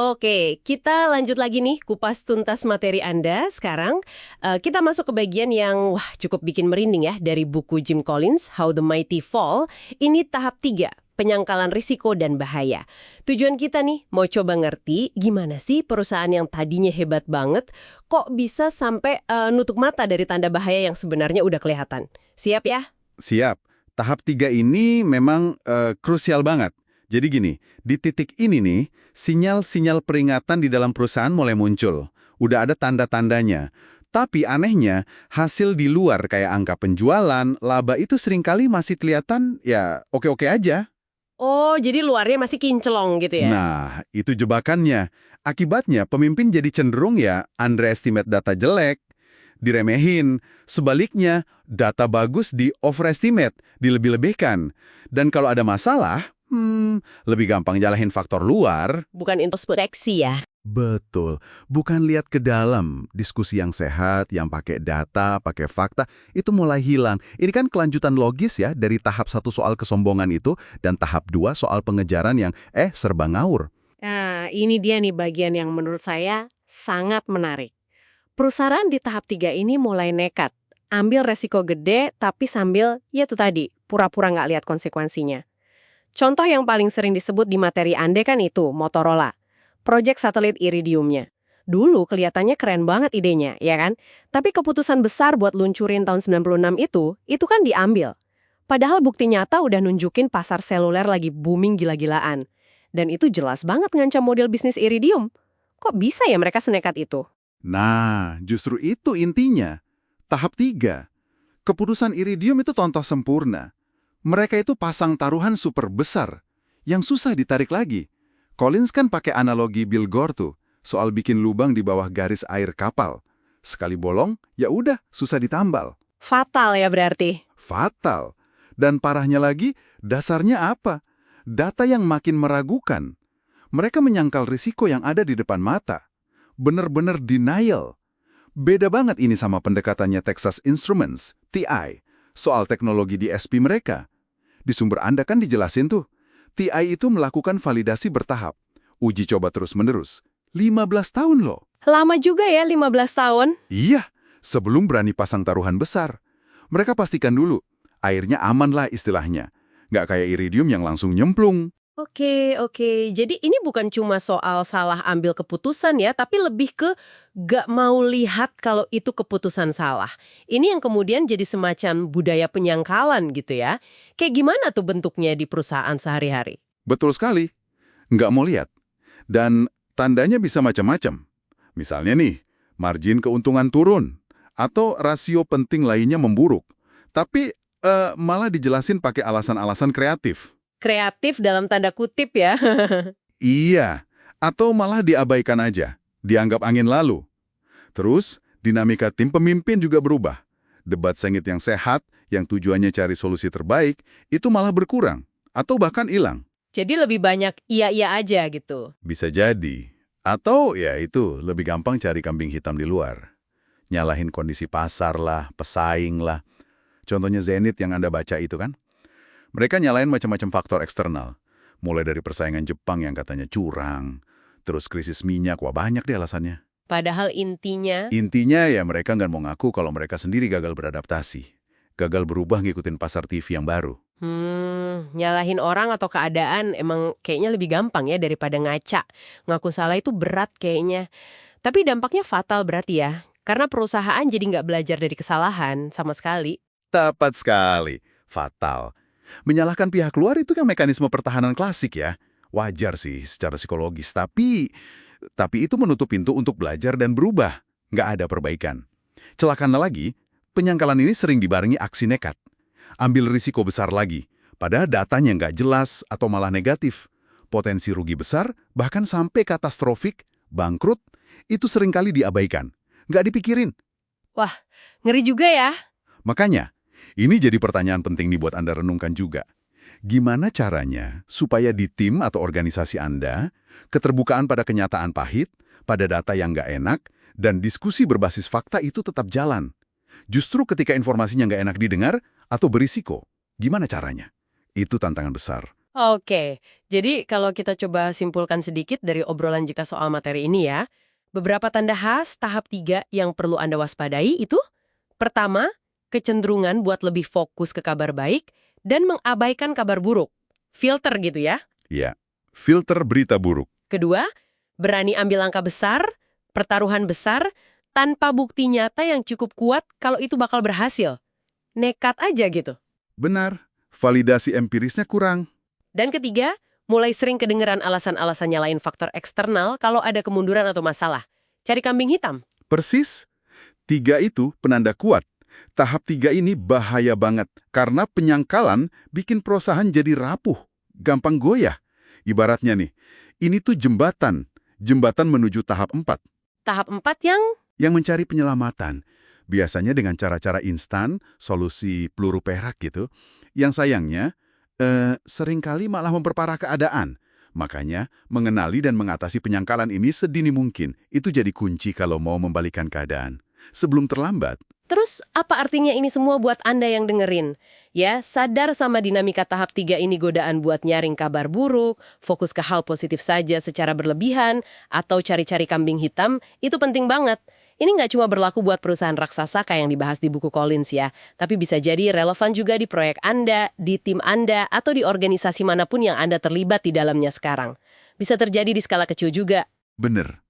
Oke, kita lanjut lagi nih kupas tuntas materi Anda. Sekarang kita masuk ke bagian yang cukup bikin merinding ya dari buku Jim Collins, How the Mighty Fall. Ini tahap 3, penyangkalan risiko dan bahaya. Tujuan kita nih mau coba ngerti gimana sih perusahaan yang tadinya hebat banget kok bisa sampai nutup mata dari tanda bahaya yang sebenarnya udah kelihatan. Siap ya? Siap. Tahap 3 ini memang krusial banget. Jadi gini, di titik ini nih, sinyal-sinyal peringatan di dalam perusahaan mulai muncul. Udah ada tanda-tandanya. Tapi anehnya, hasil di luar kayak angka penjualan, laba itu seringkali masih kelihatan ya oke-oke aja. Oh, jadi luarnya masih kinclong gitu ya? Nah, itu jebakannya. Akibatnya, pemimpin jadi cenderung ya underestimate data jelek, diremehin. Sebaliknya, data bagus di overestimate, dilebih-lebihkan. Dan kalau ada masalah, lebih gampang nyalahin faktor luar. Bukan introspeksi ya? Betul. Bukan lihat ke dalam. Diskusi yang sehat, yang pakai data, pakai fakta, itu mulai hilang. Ini kan kelanjutan logis ya dari tahap 1 soal kesombongan itu dan tahap 2 soal pengejaran yang serba ngawur. Nah, ini dia nih bagian yang menurut saya sangat menarik. Perusahaan di tahap 3 ini mulai nekat. Ambil resiko gede, tapi sambil, ya itu tadi, pura-pura nggak lihat konsekuensinya. Contoh yang paling sering disebut di materi Anda kan itu, Motorola. Proyek satelit Iridiumnya. Dulu kelihatannya keren banget idenya, ya kan? Tapi keputusan besar buat luncurin tahun 96 itu kan diambil. Padahal bukti nyata udah nunjukin pasar seluler lagi booming gila-gilaan. Dan itu jelas banget ngancam model bisnis Iridium. Kok bisa ya mereka senekat itu? Nah, justru itu intinya. Tahap 3. Keputusan Iridium itu contoh sempurna. Mereka itu pasang taruhan super besar, yang susah ditarik lagi. Collins kan pakai analogi Bill Gore tuh, soal bikin lubang di bawah garis air kapal. Sekali bolong, ya udah, susah ditambal. Fatal ya berarti? Fatal. Dan parahnya lagi, dasarnya apa? Data yang makin meragukan. Mereka menyangkal risiko yang ada di depan mata. Bener-bener denial. Beda banget ini sama pendekatannya Texas Instruments, TI, soal teknologi di SP mereka. Di sumber Anda kan dijelasin tuh, TI itu melakukan validasi bertahap, uji coba terus-menerus. 15 tahun loh. Lama juga ya 15 tahun? Iya, sebelum berani pasang taruhan besar. Mereka pastikan dulu, airnya aman lah istilahnya. Nggak kayak Iridium yang langsung nyemplung. Oke. Jadi ini bukan cuma soal salah ambil keputusan ya, tapi lebih ke gak mau lihat kalau itu keputusan salah. Ini yang kemudian jadi semacam budaya penyangkalan gitu ya. Kayak gimana tuh bentuknya di perusahaan sehari-hari? Betul sekali. Nggak mau lihat. Dan tandanya bisa macam-macam. Misalnya nih, margin keuntungan turun. Atau rasio penting lainnya memburuk. Tapi malah dijelasin pakai alasan-alasan kreatif. Kreatif dalam tanda kutip ya. Iya, atau malah diabaikan aja, dianggap angin lalu. Terus, dinamika tim pemimpin juga berubah. Debat sengit yang sehat, yang tujuannya cari solusi terbaik, itu malah berkurang, atau bahkan hilang. Jadi lebih banyak iya-iya aja gitu. Bisa jadi. Atau ya itu, lebih gampang cari kambing hitam di luar. Nyalahin kondisi pasar lah, pesaing lah. Contohnya Zenith yang Anda baca itu kan. Mereka nyalain macam-macam faktor eksternal. Mulai dari persaingan Jepang yang katanya curang, terus krisis minyak, wah banyak deh alasannya. Padahal intinya... Intinya ya mereka nggak mau ngaku kalau mereka sendiri gagal beradaptasi. Gagal berubah ngikutin pasar TV yang baru. Nyalahin orang atau keadaan emang kayaknya lebih gampang ya daripada ngaca. Ngaku salah itu berat kayaknya. Tapi dampaknya fatal berarti ya. Karena perusahaan jadi nggak belajar dari kesalahan sama sekali. Tepat sekali. Fatal. Menyalahkan pihak luar itu kan mekanisme pertahanan klasik ya. Wajar sih secara psikologis, tapi itu menutup pintu untuk belajar dan berubah. Nggak ada perbaikan. Celakanya lagi, penyangkalan ini sering dibarengi aksi nekat. Ambil risiko besar lagi, padahal datanya nggak jelas atau malah negatif. Potensi rugi besar, bahkan sampai katastrofik, bangkrut, itu seringkali diabaikan. Nggak dipikirin. Wah, ngeri juga ya. Makanya, ini jadi pertanyaan penting nih buat Anda renungkan juga. Gimana caranya supaya di tim atau organisasi Anda, keterbukaan pada kenyataan pahit, pada data yang nggak enak, dan diskusi berbasis fakta itu tetap jalan? Justru ketika informasinya nggak enak didengar atau berisiko, gimana caranya? Itu tantangan besar. Oke, jadi kalau kita coba simpulkan sedikit dari obrolan kita soal materi ini ya, beberapa tanda khas tahap 3 yang perlu Anda waspadai itu, pertama, kecenderungan buat lebih fokus ke kabar baik dan mengabaikan kabar buruk. Filter gitu ya. Ya, filter berita buruk. Kedua, berani ambil langkah besar, pertaruhan besar, tanpa bukti nyata yang cukup kuat kalau itu bakal berhasil. Nekat aja gitu. Benar, validasi empirisnya kurang. Dan ketiga, mulai sering kedengeran alasan-alasan nyalain faktor eksternal kalau ada kemunduran atau masalah. Cari kambing hitam. Persis. 3 itu penanda kuat. Tahap 3 ini bahaya banget karena penyangkalan bikin perusahaan jadi rapuh, gampang goyah. Ibaratnya nih, ini tuh jembatan menuju tahap 4 Tahap 4 yang yang mencari penyelamatan. Biasanya dengan cara-cara instan, solusi peluru perak gitu. Yang sayangnya, seringkali malah memperparah keadaan. Makanya, mengenali dan mengatasi penyangkalan ini sedini mungkin. Itu jadi kunci kalau mau membalikan keadaan. Sebelum terlambat. Terus, apa artinya ini semua buat Anda yang dengerin? Ya, sadar sama dinamika tahap 3 ini godaan buat nyaring kabar buruk, fokus ke hal positif saja secara berlebihan, atau cari-cari kambing hitam, itu penting banget. Ini nggak cuma berlaku buat perusahaan raksasa kayak yang dibahas di buku Collins ya, tapi bisa jadi relevan juga di proyek Anda, di tim Anda, atau di organisasi manapun yang Anda terlibat di dalamnya sekarang. Bisa terjadi di skala kecil juga. Bener.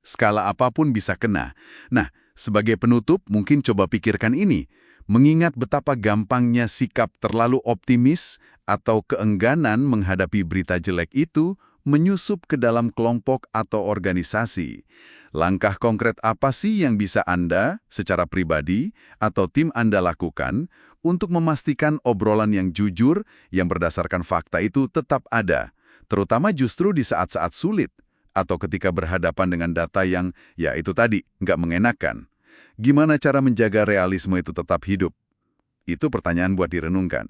Skala apapun bisa kena. Nah, sebagai penutup, mungkin coba pikirkan ini. Mengingat betapa gampangnya sikap terlalu optimis atau keengganan menghadapi berita jelek itu menyusup ke dalam kelompok atau organisasi. Langkah konkret apa sih yang bisa Anda, secara pribadi, atau tim Anda lakukan untuk memastikan obrolan yang jujur, yang berdasarkan fakta itu tetap ada, terutama justru di saat-saat sulit, atau ketika berhadapan dengan data yang, ya itu tadi, nggak mengenakan. Gimana cara menjaga realisme itu tetap hidup? Itu pertanyaan buat direnungkan.